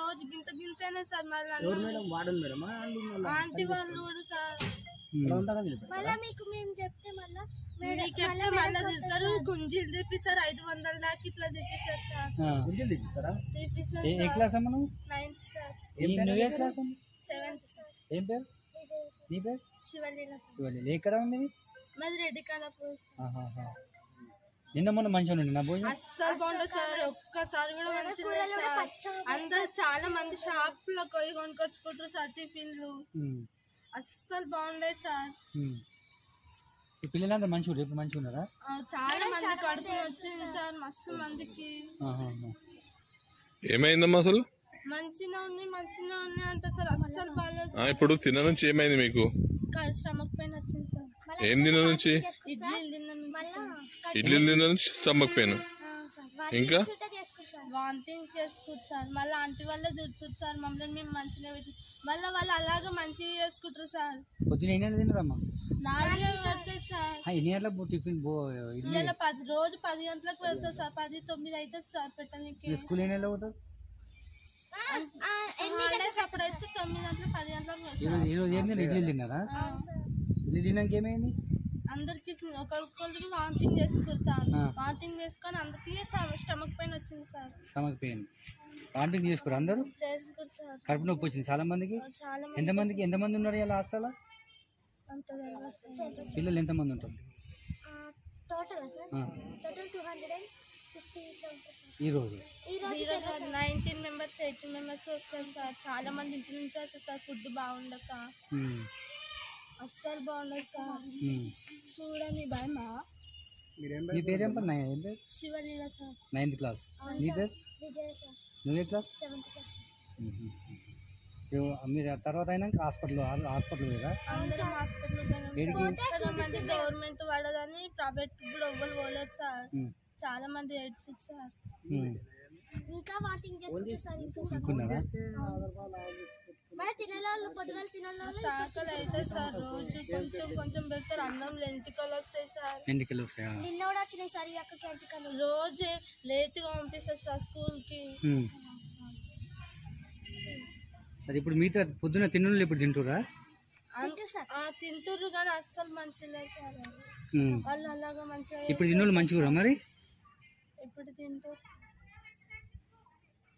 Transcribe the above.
రోజు గింత గింతనే సార్. మళ్ళీ ఆంటీ వాళ్ళు కూడా సార్ మళ్ళీ మీకు మేము చెప్తే మళ్ళీ తిడతారు. గుంజీలు తెప్పిస్తారు 500 దాకా ఇట్లా తెప్పిస్తారు సార్. గుంజీలు తెప్పిస్తారా? తెప్పిస్తారు. ఏ క్లాస్ అమ్మ నువ్వు? 9th sir. నువ్వు ఏ క్లాస్ అమ్మ? 7th sir. ఏం పేరు? నీ పేరు? శివలీల సార్. శివలీల. ఎక్కడ ఉంది? మాది రెడ్డి కళాపూర్. నిన్న మొన్న మంచిగా ఉండి నా భోజనం అస్సలు బాగుండదు సార్. ఒక్కసారి కూడా మంచిగా. అందరు చాలా మంది షాప్ లో పోయి కొనుక్కొచ్చుకుంటారు సార్ టిఫిన్లు. అస్సలు బాగుండేది సార్. ఈ పిల్లలందరూ మంచిగా రేపు మంచిగా ఉన్నారా? చాలా మంది కడుపులు వచ్చింది సార్. మస్తు మందికి. ఏమైందమ్మా అసలు? మంచిగా ఉన్నాయి అంటే సార్. అస్సలు బాగాలేదు. ఇప్పుడు తిన్న నుంచి ఏమైంది మీకు? స్టమక్ పెయిన్ వచ్చింది సార్. ఏం తిన్న నుంచి? ఇడ్లీ తిన్న నుంచి స్టమక్ పెయిన్. ఇంకా వాంతింగ్స్ చేసుకుంటారు సార్. మళ్ళీ ఆంటీ వాళ్ళే తిరుగుతారు సార్ మమ్మల్ని. మేము మంచిగా మళ్ళీ వాళ్ళు అలాగే మంచిగా చేసుకుంటారు సార్. పొద్దున ఎన్ని తినరమ్మా? 4 వస్తాయి సార్. ఎన్ని గంటలకు టిఫిన్? రోజు 10 గంటలకు వెళ్తారు సార్. 10, 9 అవుతుంది సార్ పెట్టడానికి. స్కూల్ ఎన్ని గంటలకు పోతారు? అప్పుడైతే 9 గంటలకు 10 గంటలకు. ఈరోజు ఏంది ఇడ్లీ తిన్నారా? ఇడ్లీ తిన్నాక ఏమైంది? అందరికి ఒకరికి వాంతింగ్ చేసుకున్నారు సార్. వాంతింగ్ చేసుకొని అందరికి స్టమక్ పెయిన్ వచ్చింది సార్. స్టమక్ పెయిన్ వాంతింగ్ చేసుకోరు అందరూ? చేసుకున్నారు సార్. కడుపు నొప్పి వచ్చింది చాలా మందికి. ఎంతమంది ఉన్నారు ఇలా హాస్టల్? పిల్లలు ఎంతమంది ఉంటారు టోటల్ 250 ఈ రోజు? 19 మెంబర్స్ 18 మెంబర్స్ వస్తారు సార్. చాలా మంది ఇంటి నుంచి వస్తారు సార్. ఫుడ్ బాగుండక అస్సలు బాగుండదు సార్. చూడండి భయమా. నీ పేరేం? శివలీల సార్. 9th class. నీ పేరు? నువ్వే క్లాస్? 7th class. మీరు తర్వాత అయినాక హాస్పిటల్ పోయారా? గవర్నమెంట్ పడదని ప్రైవేట్ కూడా ఎవ్వరు పోలేదు సార్. చాలా మంది ఏడ్చి సార్. ఇంకా వాటింగ్ చేసుకుంటారు సార్. ఇంకా సాకలు అయితే సార్. రోజు కొంచెం కొంచెం పెడతారు. అన్నంలో ఎంటికలు వస్తాయి సార్. ఎంటికలు వస్తాయా? నిన్న కూడా వచ్చినాయి సార్. ఈ అక్కకి ఎంటికలు. రోజు లేట్ గా పంపిస్తారు సార్ స్కూల్ కి. అది ఇప్పుడు మీతో పొద్దున తిన్నులు ఇప్పుడు తింటురా? తింటుర్రు కానీ అస్సలు మంచిగా సార్. వాళ్ళు అలాగా మంచిగా ఇప్పుడు తిన్నులు మంచిగా మరి ఇప్పుడు తింటారు.